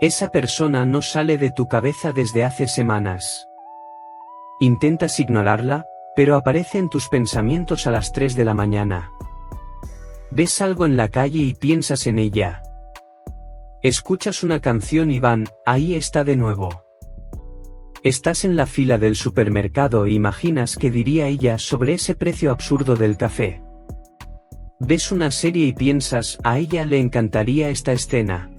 Esa persona no sale de tu cabeza desde hace semanas. Intentas ignorarla, pero aparece en tus pensamientos a las 3 de la mañana. Ves algo en la calle y piensas en ella. Escuchas una canción y ahí está de nuevo. Estás en la fila del supermercado e imaginas qué diría ella sobre ese precio absurdo del café. Ves una serie y piensas, a ella le encantaría esta escena.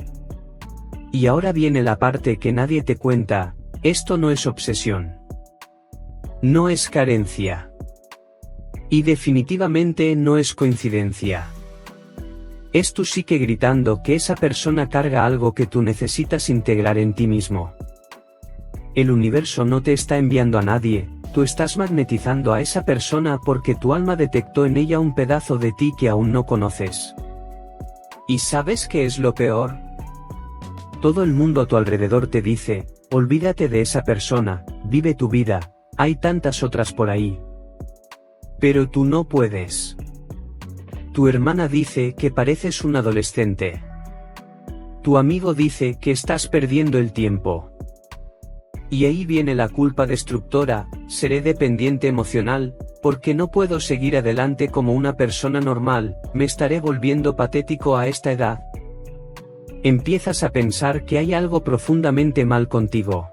Y ahora viene la parte que nadie te cuenta, esto no es obsesión. No es carencia. Y definitivamente no es coincidencia. Es tu psique gritando que esa persona carga algo que tú necesitas integrar en ti mismo. El universo no te está enviando a nadie, tú estás magnetizando a esa persona porque tu alma detectó en ella un pedazo de ti que aún no conoces. ¿Y sabes qué es lo peor? Todo el mundo a tu alrededor te dice, olvídate de esa persona, vive tu vida, hay tantas otras por ahí. Pero tú no puedes. Tu hermana dice que pareces un adolescente. Tu amigo dice que estás perdiendo el tiempo. Y ahí viene la culpa destructora, seré dependiente emocional, porque no puedo seguir adelante como una persona normal, me estaré volviendo patético a esta edad. Empiezas a pensar que hay algo profundamente mal contigo.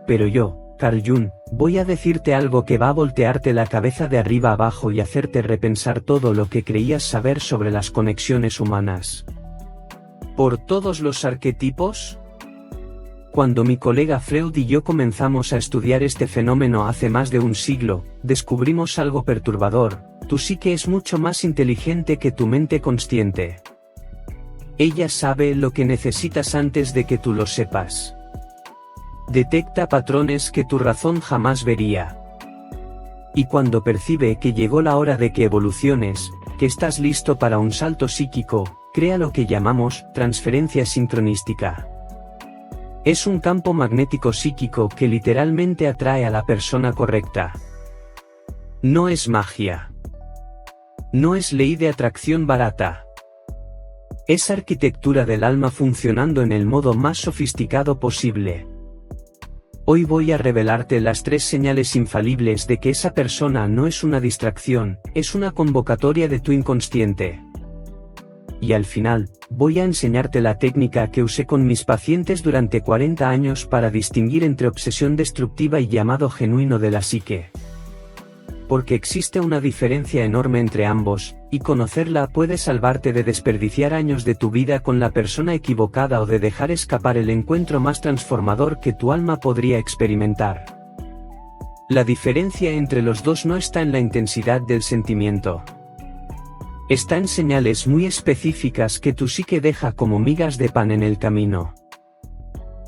Pero yo, Carl Jung, voy a decirte algo que va a voltearte la cabeza de arriba abajo y hacerte repensar todo lo que creías saber sobre las conexiones humanas. ¿Por todos los arquetipos? Cuando mi colega Freud y yo comenzamos a estudiar este fenómeno hace más de un siglo, descubrimos algo perturbador, tu psique es mucho más inteligente que tu mente consciente. Ella sabe lo que necesitas antes de que tú lo sepas. Detecta patrones que tu razón jamás vería. Y cuando percibe que llegó la hora de que evoluciones, que estás listo para un salto psíquico, crea lo que llamamos transferencia sincronística. Es un campo magnético psíquico que literalmente atrae a la persona correcta. No es magia. No es ley de atracción barata. Es arquitectura del alma funcionando en el modo más sofisticado posible. Hoy voy a revelarte las 3 señales infalibles de que esa persona no es una distracción, es una convocatoria de tu inconsciente. Y al final, voy a enseñarte la técnica que usé con mis pacientes durante 40 años para distinguir entre obsesión destructiva y llamado genuino de la psique. Porque existe una diferencia enorme entre ambos, y conocerla puede salvarte de desperdiciar años de tu vida con la persona equivocada o de dejar escapar el encuentro más transformador que tu alma podría experimentar. La diferencia entre los dos no está en la intensidad del sentimiento. Está en señales muy específicas que tu psique deja como migas de pan en el camino.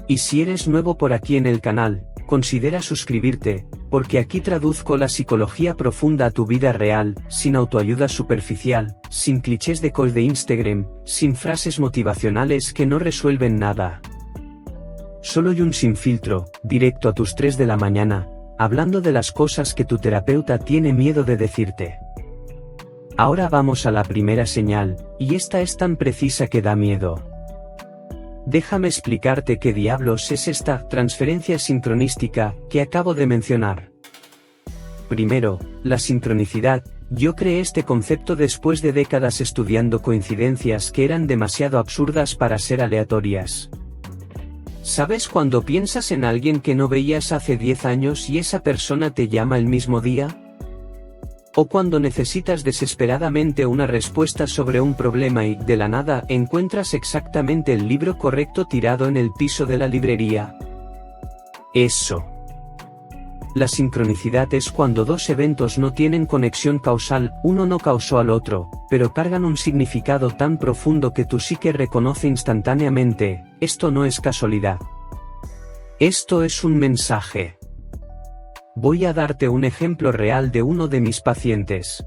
Y si eres nuevo por aquí en el canal, considera suscribirte, porque aquí traduzco la psicología profunda a tu vida real, sin autoayuda superficial, sin clichés de call de Instagram, sin frases motivacionales que no resuelven nada. Solo y un sin filtro, directo a tus 3 de la mañana, hablando de las cosas que tu terapeuta tiene miedo de decirte. Ahora vamos a la primera señal, y esta es tan precisa que da miedo. Déjame explicarte qué diablos es esta transferencia sincronística que acabo de mencionar. Primero, la sincronicidad. Yo creé este concepto después de décadas estudiando coincidencias que eran demasiado absurdas para ser aleatorias. ¿Sabes cuando piensas en alguien que no veías hace 10 años y esa persona te llama el mismo día? O cuando necesitas desesperadamente una respuesta sobre un problema y, de la nada, encuentras exactamente el libro correcto tirado en el piso de la librería. Eso. La sincronicidad es cuando dos eventos no tienen conexión causal, uno no causó al otro, pero cargan un significado tan profundo que tu psique reconoce instantáneamente, esto no es casualidad. Esto es un mensaje. Voy a darte un ejemplo real de uno de mis pacientes.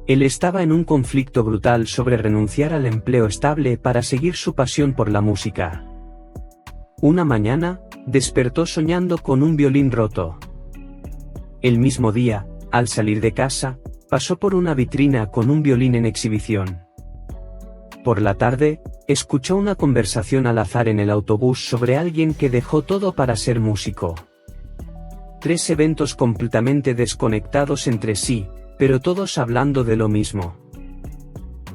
Él estaba en un conflicto brutal sobre renunciar al empleo estable para seguir su pasión por la música. Una mañana, despertó soñando con un violín roto. El mismo día, al salir de casa, pasó por una vitrina con un violín en exhibición. Por la tarde, escuchó una conversación al azar en el autobús sobre alguien que dejó todo para ser músico. 3 eventos completamente desconectados entre sí, pero todos hablando de lo mismo.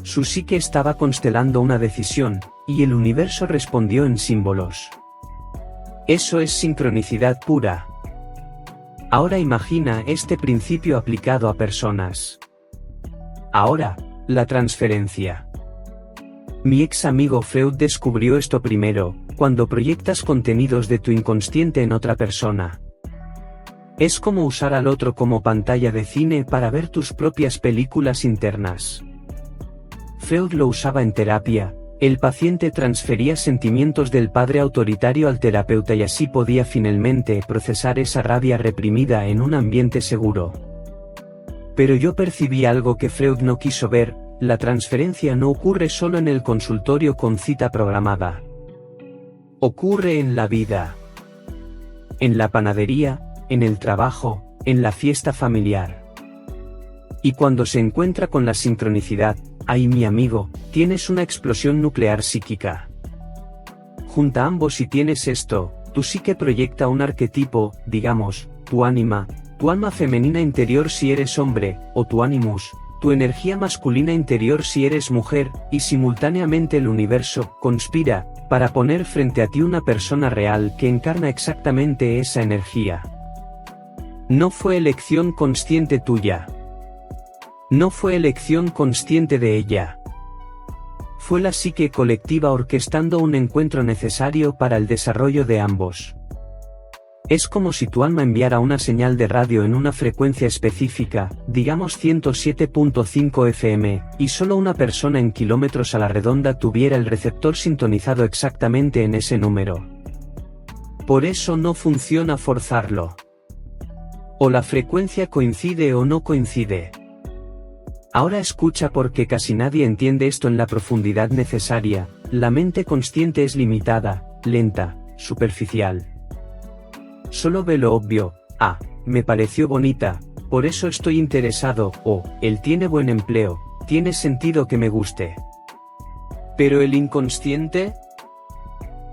Su psique estaba constelando una decisión, y el universo respondió en símbolos. Eso es sincronicidad pura. Ahora imagina este principio aplicado a personas. Ahora, la transferencia. Mi ex amigo Freud descubrió esto primero, cuando proyectas contenidos de tu inconsciente en otra persona. Es como usar al otro como pantalla de cine para ver tus propias películas internas. Freud lo usaba en terapia. El paciente transfería sentimientos del padre autoritario al terapeuta y así podía finalmente procesar esa rabia reprimida en un ambiente seguro. Pero yo percibí algo que Freud no quiso ver: la transferencia no ocurre solo en el consultorio con cita programada. Ocurre en la vida. En la panadería, en el trabajo, en la fiesta familiar. Y cuando se encuentra con la sincronicidad, ahí, mi amigo, tienes una explosión nuclear psíquica. Junta ambos y tienes esto: tu psique proyecta un arquetipo, digamos, tu alma femenina interior si eres hombre, o tu animus, tu energía masculina interior si eres mujer, y simultáneamente el universo conspira para poner frente a ti una persona real que encarna exactamente esa energía. No fue elección consciente tuya. No fue elección consciente de ella. Fue la psique colectiva orquestando un encuentro necesario para el desarrollo de ambos. Es como si tu alma enviara una señal de radio en una frecuencia específica, digamos 107.5 FM, y solo una persona en kilómetros a la redonda tuviera el receptor sintonizado exactamente en ese número. Por eso no funciona forzarlo. O la frecuencia coincide o no coincide. Ahora escucha, porque casi nadie entiende esto en la profundidad necesaria. La mente consciente es limitada, lenta, superficial. Solo ve lo obvio: ah, me pareció bonita, por eso estoy interesado, o, él tiene buen empleo, tiene sentido que me guste. Pero el inconsciente,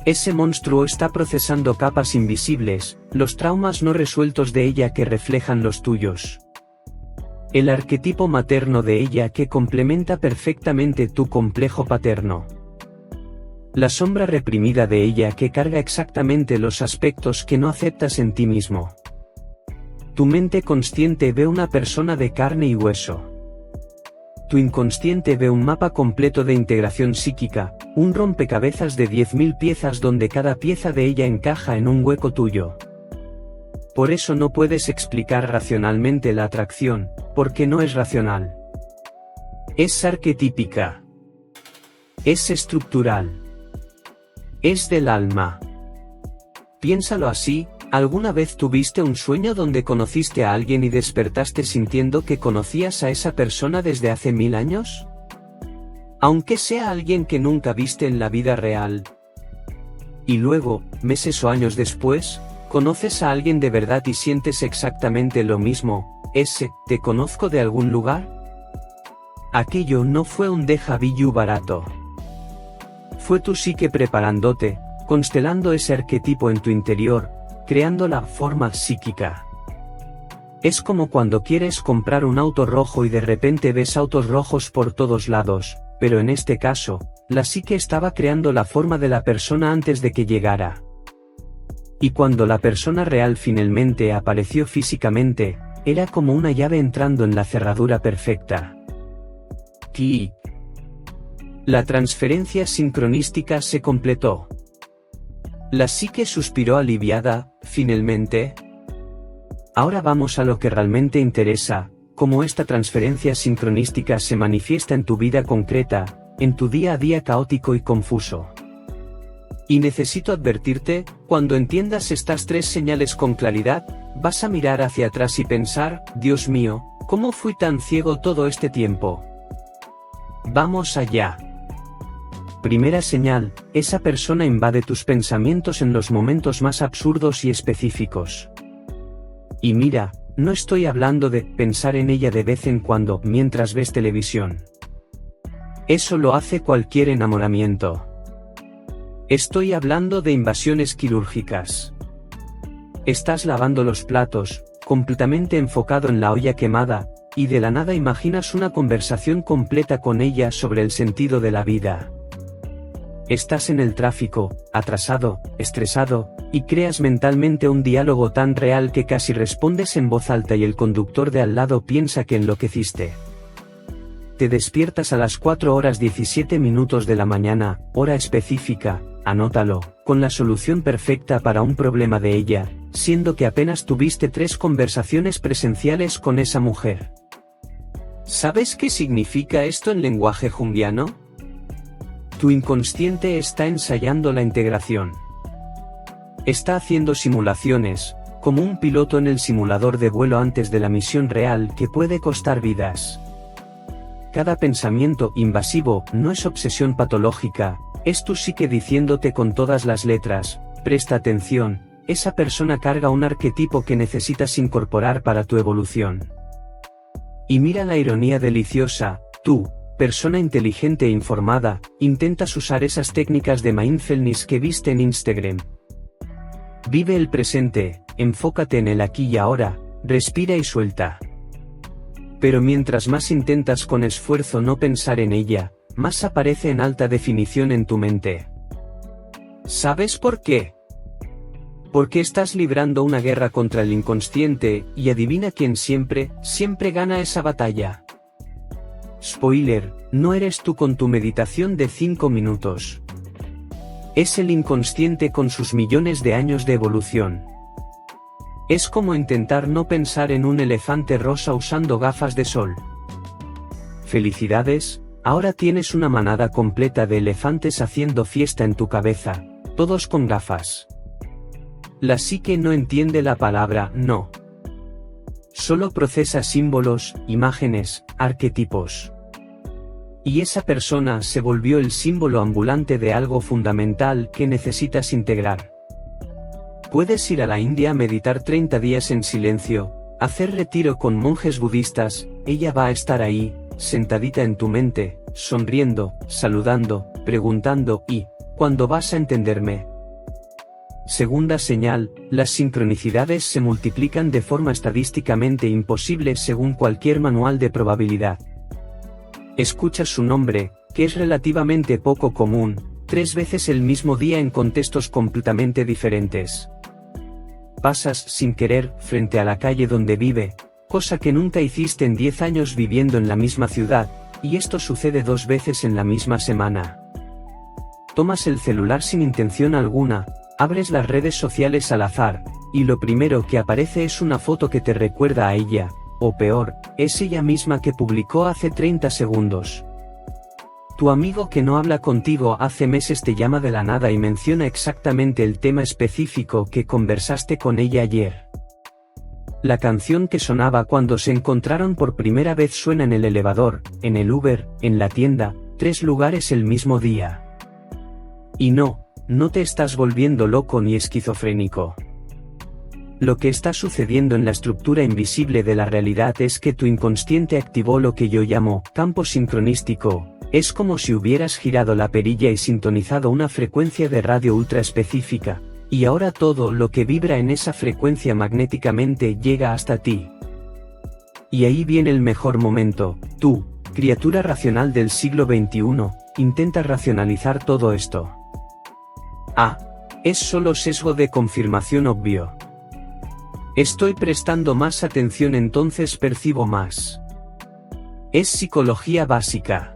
ese monstruo está procesando capas invisibles, los traumas no resueltos de ella que reflejan los tuyos. El arquetipo materno de ella que complementa perfectamente tu complejo paterno. La sombra reprimida de ella que carga exactamente los aspectos que no aceptas en ti mismo. Tu mente consciente ve una persona de carne y hueso. Tu inconsciente ve un mapa completo de integración psíquica, un rompecabezas de 10.000 piezas donde cada pieza de ella encaja en un hueco tuyo. Por eso no puedes explicar racionalmente la atracción, porque no es racional. Es arquetípica. Es estructural. Es del alma. Piénsalo así: ¿alguna vez tuviste un sueño donde conociste a alguien y despertaste sintiendo que conocías a esa persona desde hace 1000 años? Aunque sea alguien que nunca viste en la vida real. Y luego, meses o años después, conoces a alguien de verdad y sientes exactamente lo mismo: ¿te conozco de algún lugar? Aquello no fue un déjà vu barato. Fue tu psique preparándote, constelando ese arquetipo en tu interior, creando la forma psíquica. Es como cuando quieres comprar un auto rojo y de repente ves autos rojos por todos lados, pero en este caso, la psique estaba creando la forma de la persona antes de que llegara. Y cuando la persona real finalmente apareció físicamente, era como una llave entrando en la cerradura perfecta. Clic. La transferencia sincronística se completó. La psique suspiró aliviada, finalmente. Ahora vamos a lo que realmente interesa: cómo esta transferencia sincronística se manifiesta en tu vida concreta, en tu día a día caótico y confuso. Y necesito advertirte: cuando entiendas estas 3 señales con claridad, vas a mirar hacia atrás y pensar: Dios mío, ¿cómo fui tan ciego todo este tiempo? Vamos allá. Primera señal: esa persona invade tus pensamientos en los momentos más absurdos y específicos. Y mira, no estoy hablando de pensar en ella de vez en cuando mientras ves televisión. Eso lo hace cualquier enamoramiento. Estoy hablando de invasiones quirúrgicas. Estás lavando los platos, completamente enfocado en la olla quemada, y de la nada imaginas una conversación completa con ella sobre el sentido de la vida. Estás en el tráfico, atrasado, estresado, y creas mentalmente un diálogo tan real que casi respondes en voz alta y el conductor de al lado piensa que enloqueciste. Te despiertas a las 4:17 de la mañana, hora específica, anótalo, con la solución perfecta para un problema de ella, siendo que apenas tuviste 3 conversaciones presenciales con esa mujer. ¿Sabes qué significa esto en lenguaje junguiano? Tu inconsciente está ensayando la integración. Está haciendo simulaciones, como un piloto en el simulador de vuelo antes de la misión real que puede costar vidas. Cada pensamiento invasivo no es obsesión patológica, es tu psique diciéndote con todas las letras, presta atención, esa persona carga un arquetipo que necesitas incorporar para tu evolución. Y mira la ironía deliciosa, tú, persona inteligente e informada, intentas usar esas técnicas de mindfulness que viste en Instagram. Vive el presente, enfócate en el aquí y ahora, respira y suelta. Pero mientras más intentas con esfuerzo no pensar en ella, más aparece en alta definición en tu mente. ¿Sabes por qué? Porque estás librando una guerra contra el inconsciente, y adivina quién siempre gana esa batalla. Spoiler, no eres tú con tu meditación de 5 minutos. Es el inconsciente con sus millones de años de evolución. Es como intentar no pensar en un elefante rosa usando gafas de sol. Felicidades, ahora tienes una manada completa de elefantes haciendo fiesta en tu cabeza, todos con gafas. La psique no entiende la palabra no. Solo procesa símbolos, imágenes, arquetipos. Y esa persona se volvió el símbolo ambulante de algo fundamental que necesitas integrar. Puedes ir a la India a meditar 30 días en silencio, hacer retiro con monjes budistas, ella va a estar ahí, sentadita en tu mente, sonriendo, saludando, preguntando y, ¿cuándo vas a entenderme? Segunda señal, las sincronicidades se multiplican de forma estadísticamente imposible según cualquier manual de probabilidad. Escuchas su nombre, que es relativamente poco común, 3 veces el mismo día en contextos completamente diferentes. Pasas sin querer frente a la calle donde vive, cosa que nunca hiciste en 10 años viviendo en la misma ciudad, y esto sucede 2 veces en la misma semana. Tomas el celular sin intención alguna, abres las redes sociales al azar, y lo primero que aparece es una foto que te recuerda a ella, o peor, es ella misma que publicó hace 30 segundos. Tu amigo que no habla contigo hace meses te llama de la nada y menciona exactamente el tema específico que conversaste con ella ayer. La canción que sonaba cuando se encontraron por primera vez suena en el elevador, en el Uber, en la tienda, 3 lugares el mismo día. Y no te estás volviendo loco ni esquizofrénico. Lo que está sucediendo en la estructura invisible de la realidad es que tu inconsciente activó lo que yo llamo campo sincronístico. Es como si hubieras girado la perilla y sintonizado una frecuencia de radio ultra específica, y ahora todo lo que vibra en esa frecuencia magnéticamente llega hasta ti. Y ahí viene el mejor momento, tú, criatura racional del siglo XXI, intenta racionalizar todo esto. Es solo sesgo de confirmación obvio. Estoy prestando más atención entonces percibo más. Es psicología básica.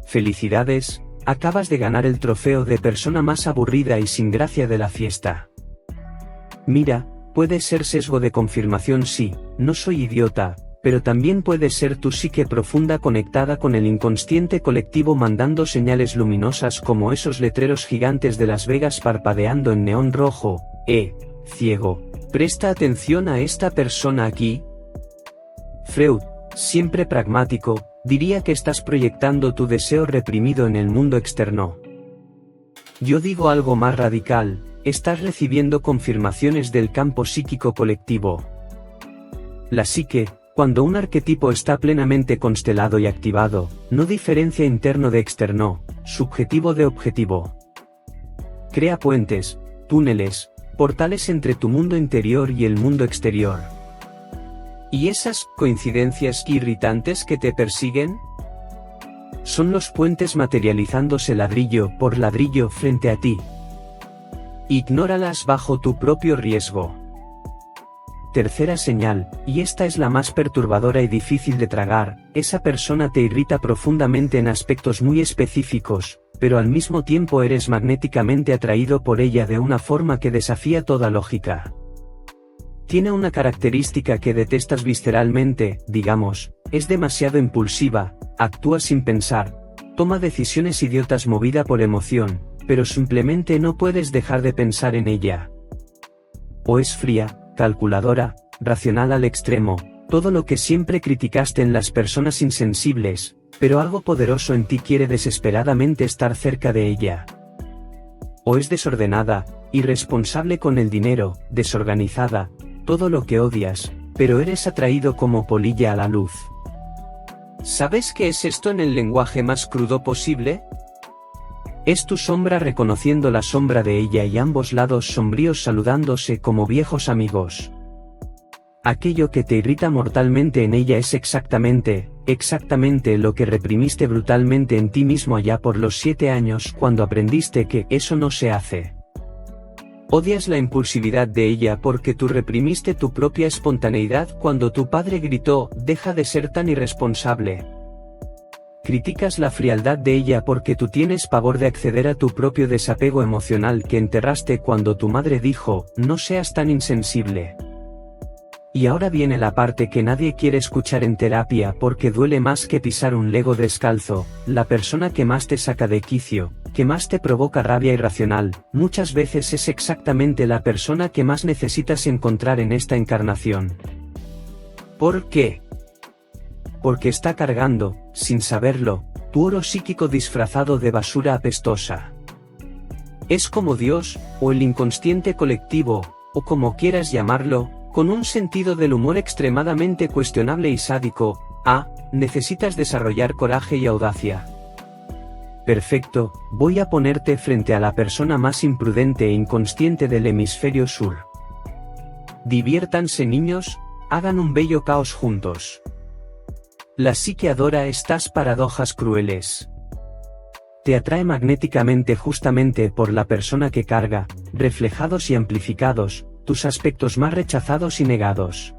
Felicidades, acabas de ganar el trofeo de persona más aburrida y sin gracia de la fiesta. Mira, puede ser sesgo de confirmación sí, no soy idiota, pero también puede ser tu psique profunda conectada con el inconsciente colectivo mandando señales luminosas como esos letreros gigantes de Las Vegas parpadeando en neón rojo, ciego, presta atención a esta persona aquí. Freud, siempre pragmático, diría que estás proyectando tu deseo reprimido en el mundo externo. Yo digo algo más radical, estás recibiendo confirmaciones del campo psíquico colectivo. La psique, cuando un arquetipo está plenamente constelado y activado, no diferencia interno de externo, subjetivo de objetivo. Crea puentes, túneles, portales entre tu mundo interior y el mundo exterior. ¿Y esas coincidencias irritantes que te persiguen? Son los puentes materializándose ladrillo por ladrillo frente a ti. Ignóralas bajo tu propio riesgo. Tercera señal, y esta es la más perturbadora y difícil de tragar, esa persona te irrita profundamente en aspectos muy específicos, pero al mismo tiempo eres magnéticamente atraído por ella de una forma que desafía toda lógica. Tiene una característica que detestas visceralmente, digamos, es demasiado impulsiva, actúa sin pensar, toma decisiones idiotas movida por emoción, pero simplemente no puedes dejar de pensar en ella. O es fría, calculadora, racional al extremo, todo lo que siempre criticaste en las personas insensibles, pero algo poderoso en ti quiere desesperadamente estar cerca de ella. O es desordenada, irresponsable con el dinero, desorganizada, todo lo que odias, pero eres atraído como polilla a la luz. ¿Sabes qué es esto en el lenguaje más crudo posible? Es tu sombra reconociendo la sombra de ella y ambos lados sombríos saludándose como viejos amigos. Aquello que te irrita mortalmente en ella es exactamente lo que reprimiste brutalmente en ti mismo allá por los 7 años cuando aprendiste que eso no se hace. Odias la impulsividad de ella porque tú reprimiste tu propia espontaneidad cuando tu padre gritó, deja de ser tan irresponsable. Criticas la frialdad de ella porque tú tienes pavor de acceder a tu propio desapego emocional que enterraste cuando tu madre dijo, no seas tan insensible. Y ahora viene la parte que nadie quiere escuchar en terapia porque duele más que pisar un Lego descalzo, la persona que más te saca de quicio, que más te provoca rabia irracional, muchas veces es exactamente la persona que más necesitas encontrar en esta encarnación. ¿Por qué? Porque está cargando, sin saberlo, tu oro psíquico disfrazado de basura apestosa. Es como Dios, o el inconsciente colectivo, o como quieras llamarlo, con un sentido del humor extremadamente cuestionable y sádico. Necesitas desarrollar coraje y audacia. Perfecto, voy a ponerte frente a la persona más imprudente e inconsciente del hemisferio sur. Diviértanse niños, hagan un bello caos juntos. La psique adora estas paradojas crueles. Te atrae magnéticamente justamente por la persona que carga, reflejados y amplificados, tus aspectos más rechazados y negados.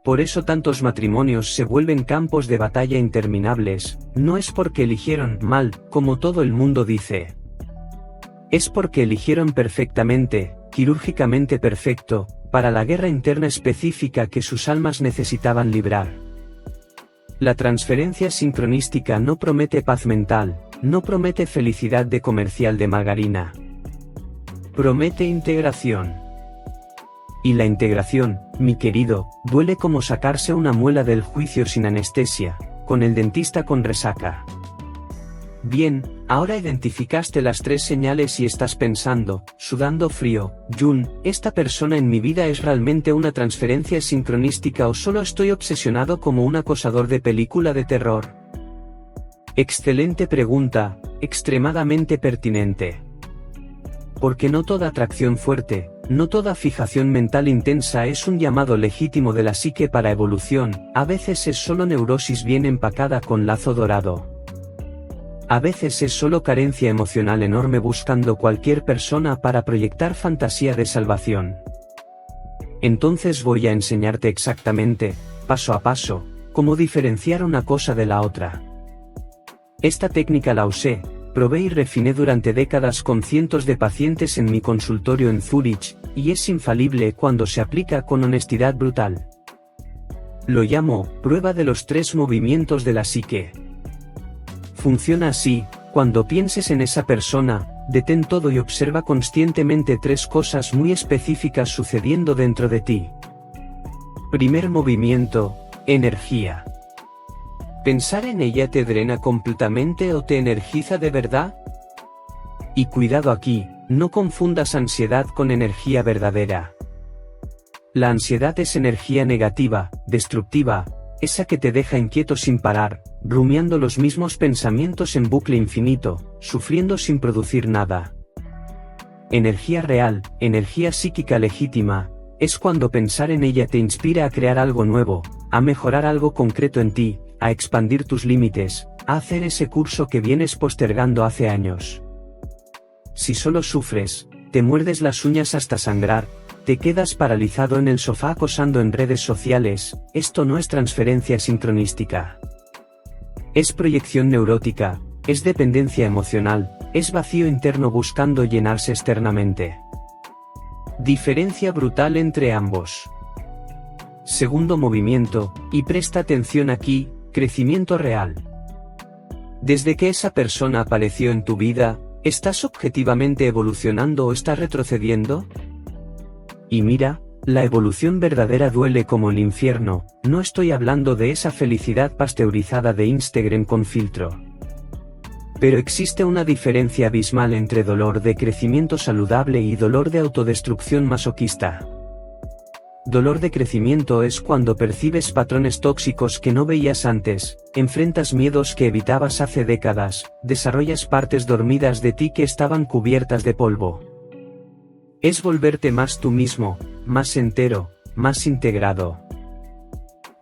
Por eso tantos matrimonios se vuelven campos de batalla interminables, no es porque eligieron mal, como todo el mundo dice. Es porque eligieron perfectamente, quirúrgicamente perfecto, para la guerra interna específica que sus almas necesitaban librar. La transferencia sincronística no promete paz mental, no promete felicidad de comercial de margarina. Promete integración. Y la integración, mi querido, duele como sacarse una muela del juicio sin anestesia, con el dentista con resaca. Bien, ahora identificaste las 3 señales y estás pensando, sudando frío, Jun, ¿esta persona en mi vida es realmente una transferencia sincronística o solo estoy obsesionado como un acosador de película de terror? Excelente pregunta, extremadamente pertinente. Porque no toda atracción fuerte, no toda fijación mental intensa es un llamado legítimo de la psique para evolución, a veces es solo neurosis bien empacada con lazo dorado. A veces es solo carencia emocional enorme buscando cualquier persona para proyectar fantasía de salvación. Entonces voy a enseñarte exactamente, paso a paso, cómo diferenciar una cosa de la otra. Esta técnica la usé, probé y refiné durante décadas con cientos de pacientes en mi consultorio en Zúrich, y es infalible cuando se aplica con honestidad brutal. Lo llamo, prueba de los 3 movimientos de la psique. Funciona así, cuando pienses en esa persona, detén todo y observa conscientemente 3 cosas muy específicas sucediendo dentro de ti. Primer movimiento, energía. ¿Pensar en ella te drena completamente o te energiza de verdad? Y cuidado aquí, no confundas ansiedad con energía verdadera. La ansiedad es energía negativa, destructiva, esa que te deja inquieto sin parar, rumiando los mismos pensamientos en bucle infinito, sufriendo sin producir nada. Energía real, energía psíquica legítima, es cuando pensar en ella te inspira a crear algo nuevo, a mejorar algo concreto en ti, a expandir tus límites, a hacer ese curso que vienes postergando hace años. Si solo sufres, te muerdes las uñas hasta sangrar, te quedas paralizado en el sofá acosando en redes sociales, esto no es transferencia sincronística. Es proyección neurótica, es dependencia emocional, es vacío interno buscando llenarse externamente. Diferencia brutal entre ambos. Segundo movimiento, y presta atención aquí, crecimiento real. Desde que esa persona apareció en tu vida, ¿estás objetivamente evolucionando o estás retrocediendo? Y mira, la evolución verdadera duele como el infierno, no estoy hablando de esa felicidad pasteurizada de Instagram con filtro. Pero existe una diferencia abismal entre dolor de crecimiento saludable y dolor de autodestrucción masoquista. Dolor de crecimiento es cuando percibes patrones tóxicos que no veías antes, enfrentas miedos que evitabas hace décadas, desarrollas partes dormidas de ti que estaban cubiertas de polvo. Es volverte más tú mismo, más entero, más integrado.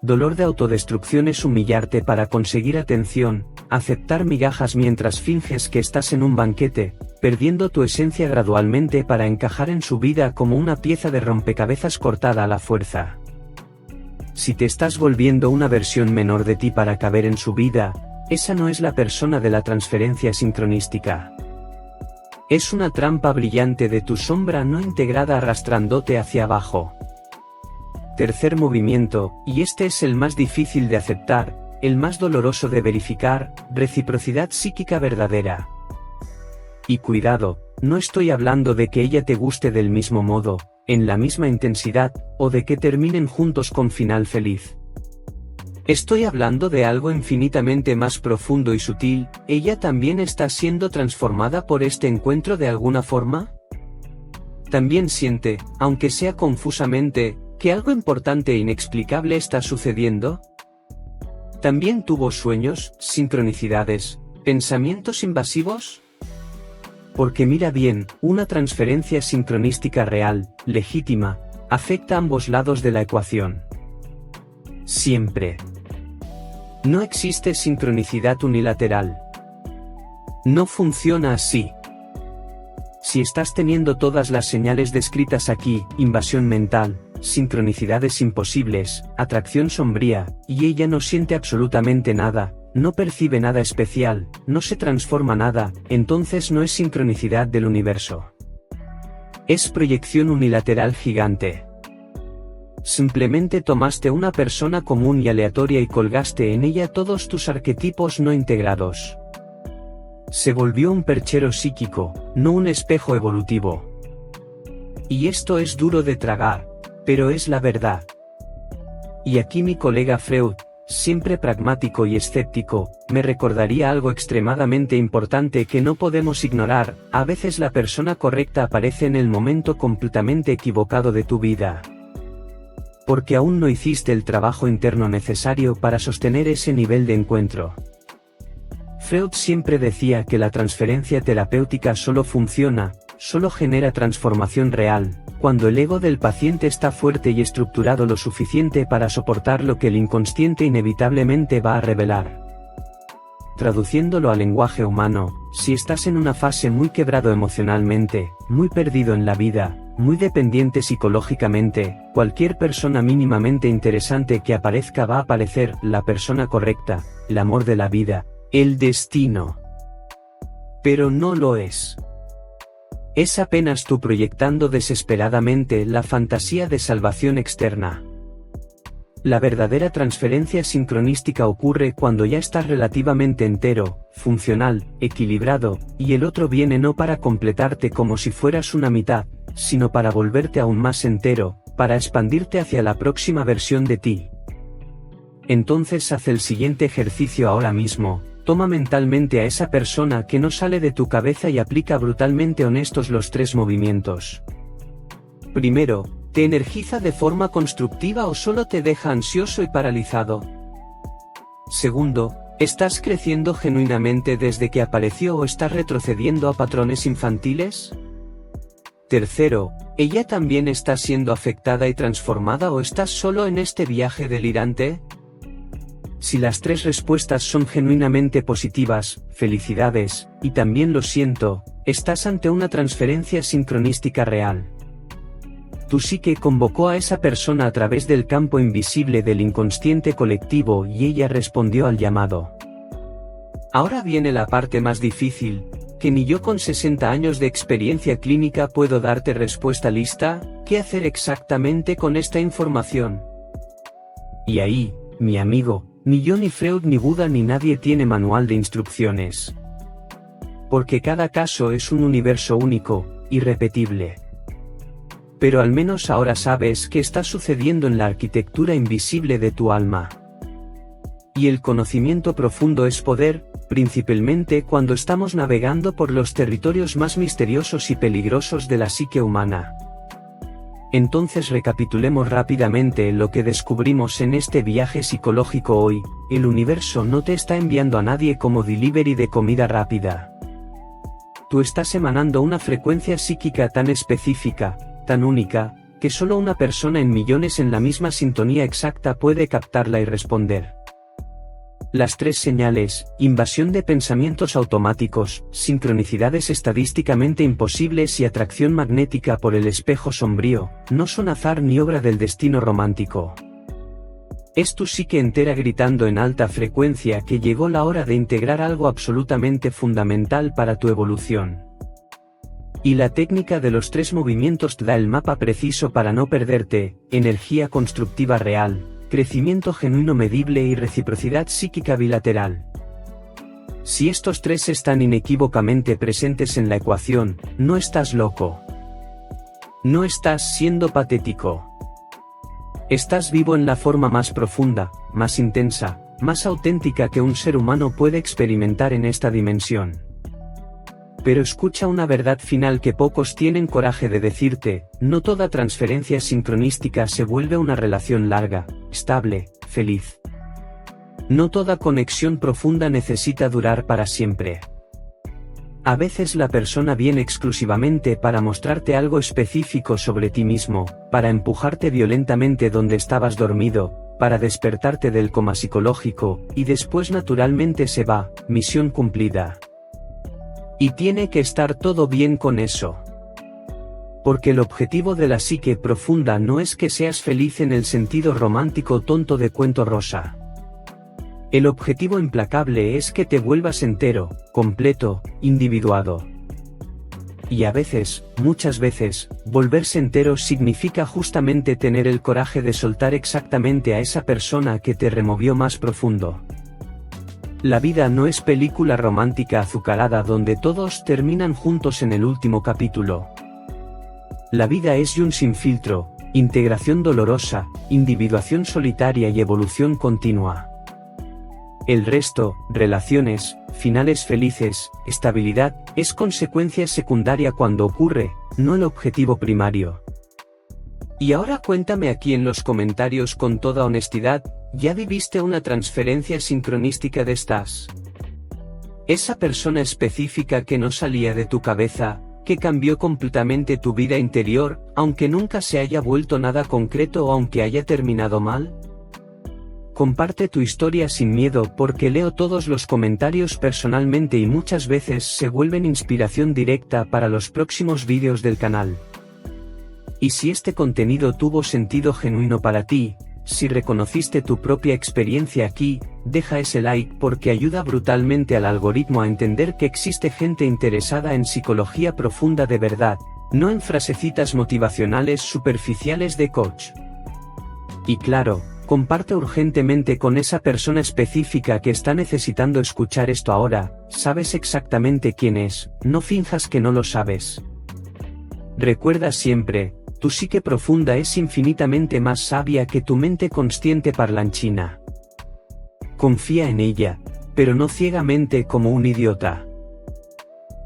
Dolor de autodestrucción es humillarte para conseguir atención, aceptar migajas mientras finges que estás en un banquete, perdiendo tu esencia gradualmente para encajar en su vida como una pieza de rompecabezas cortada a la fuerza. Si te estás volviendo una versión menor de ti para caber en su vida, esa no es la persona de la transferencia sincronística. Es una trampa brillante de tu sombra no integrada arrastrándote hacia abajo. Tercer movimiento, y este es el más difícil de aceptar, el más doloroso de verificar, reciprocidad psíquica verdadera. Y cuidado, no estoy hablando de que ella te guste del mismo modo, en la misma intensidad, o de que terminen juntos con final feliz. Estoy hablando de algo infinitamente más profundo y sutil. ¿Ella también está siendo transformada por este encuentro de alguna forma? También siente, aunque sea confusamente, que algo importante e inexplicable está sucediendo. ¿También tuvo sueños, sincronicidades, pensamientos invasivos? Porque mira bien, una transferencia sincronística real, legítima, afecta a ambos lados de la ecuación. Siempre. No existe sincronicidad unilateral. No funciona así. Si estás teniendo todas las señales descritas aquí, invasión mental, sincronicidades imposibles, atracción sombría, y ella no siente absolutamente nada, no percibe nada especial, no se transforma nada, entonces no es sincronicidad del universo. Es proyección unilateral gigante. Simplemente tomaste una persona común y aleatoria y colgaste en ella todos tus arquetipos no integrados. Se volvió un perchero psíquico, no un espejo evolutivo. Y esto es duro de tragar, pero es la verdad. Y aquí mi colega Freud, siempre pragmático y escéptico, me recordaría algo extremadamente importante que no podemos ignorar: a veces la persona correcta aparece en el momento completamente equivocado de tu vida. Porque aún no hiciste el trabajo interno necesario para sostener ese nivel de encuentro. Freud siempre decía que la transferencia terapéutica solo funciona, solo genera transformación real, cuando el ego del paciente está fuerte y estructurado lo suficiente para soportar lo que el inconsciente inevitablemente va a revelar. Traduciéndolo al lenguaje humano, si estás en una fase muy quebrado emocionalmente, muy perdido en la vida, muy dependiente psicológicamente, cualquier persona mínimamente interesante que aparezca va a parecer la persona correcta, el amor de la vida, el destino. Pero no lo es. Es apenas tú proyectando desesperadamente la fantasía de salvación externa. La verdadera transferencia sincronística ocurre cuando ya estás relativamente entero, funcional, equilibrado, y el otro viene no para completarte como si fueras una mitad, sino para volverte aún más entero, para expandirte hacia la próxima versión de ti. Entonces haz el siguiente ejercicio ahora mismo: toma mentalmente a esa persona que no sale de tu cabeza y aplica brutalmente honestos los 3 movimientos. Primero, ¿te energiza de forma constructiva o solo te deja ansioso y paralizado? Segundo, ¿estás creciendo genuinamente desde que apareció o estás retrocediendo a patrones infantiles? Tercero, ¿ella también está siendo afectada y transformada o estás solo en este viaje delirante? Si las tres respuestas son genuinamente positivas, felicidades, y también lo siento, estás ante una transferencia sincronística real. Tu psique convocó a esa persona a través del campo invisible del inconsciente colectivo y ella respondió al llamado. Ahora viene la parte más difícil, que ni yo con 60 años de experiencia clínica puedo darte respuesta lista. ¿Qué hacer exactamente con esta información? Y ahí, mi amigo, ni yo ni Freud ni Buda ni nadie tiene manual de instrucciones. Porque cada caso es un universo único, irrepetible. Pero al menos ahora sabes qué está sucediendo en la arquitectura invisible de tu alma. Y el conocimiento profundo es poder, principalmente cuando estamos navegando por los territorios más misteriosos y peligrosos de la psique humana. Entonces recapitulemos rápidamente lo que descubrimos en este viaje psicológico hoy. El universo no te está enviando a nadie como delivery de comida rápida. Tú estás emanando una frecuencia psíquica tan específica, tan única, que solo una persona en millones en la misma sintonía exacta puede captarla y responder. Las tres señales, invasión de pensamientos automáticos, sincronicidades estadísticamente imposibles y atracción magnética por el espejo sombrío, no son azar ni obra del destino romántico. Es tu psique entera gritando en alta frecuencia que llegó la hora de integrar algo absolutamente fundamental para tu evolución. Y la técnica de los tres movimientos te da el mapa preciso para no perderte: energía constructiva real, crecimiento genuino medible y reciprocidad psíquica bilateral. Si estos tres están inequívocamente presentes en la ecuación, no estás loco. No estás siendo patético. Estás vivo en la forma más profunda, más intensa, más auténtica que un ser humano puede experimentar en esta dimensión. Pero escucha una verdad final que pocos tienen coraje de decirte: no toda transferencia sincronística se vuelve una relación larga, estable, feliz. No toda conexión profunda necesita durar para siempre. A veces la persona viene exclusivamente para mostrarte algo específico sobre ti mismo, para empujarte violentamente donde estabas dormido, para despertarte del coma psicológico, y después naturalmente se va, misión cumplida. Y tiene que estar todo bien con eso. Porque el objetivo de la psique profunda no es que seas feliz en el sentido romántico tonto de cuento rosa. El objetivo implacable es que te vuelvas entero, completo, individuado. Y a veces, muchas veces, volverse entero significa justamente tener el coraje de soltar exactamente a esa persona que te removió más profundo. La vida no es película romántica azucarada donde todos terminan juntos en el último capítulo. La vida es un sin filtro, integración dolorosa, individuación solitaria y evolución continua. El resto, relaciones, finales felices, estabilidad, es consecuencia secundaria cuando ocurre, no el objetivo primario. Y ahora cuéntame aquí en los comentarios con toda honestidad, ¿ya viviste una transferencia sincronística de estas? Esa persona específica que no salía de tu cabeza, que cambió completamente tu vida interior, aunque nunca se haya vuelto nada concreto o aunque haya terminado mal. Comparte tu historia sin miedo porque leo todos los comentarios personalmente y muchas veces se vuelven inspiración directa para los próximos vídeos del canal. Y si este contenido tuvo sentido genuino para ti, si reconociste tu propia experiencia aquí, deja ese like porque ayuda brutalmente al algoritmo a entender que existe gente interesada en psicología profunda de verdad, no en frasecitas motivacionales superficiales de coach. Y claro, comparte urgentemente con esa persona específica que está necesitando escuchar esto ahora. Sabes exactamente quién es, no finjas que no lo sabes. Recuerda siempre, tu psique profunda es infinitamente más sabia que tu mente consciente parlanchina. Confía en ella, pero no ciegamente como un idiota.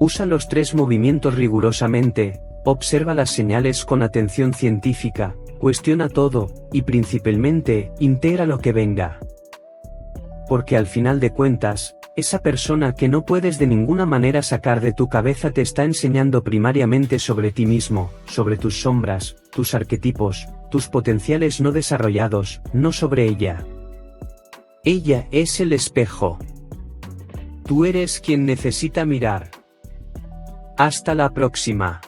Usa los tres movimientos rigurosamente, observa las señales con atención científica, cuestiona todo, y principalmente, integra lo que venga. Porque al final de cuentas, Esa persona que no puedes de ninguna manera sacar de tu cabeza te está enseñando primariamente sobre ti mismo, sobre tus sombras, tus arquetipos, tus potenciales no desarrollados, no sobre ella. Ella es el espejo. Tú eres quien necesita mirar. Hasta la próxima.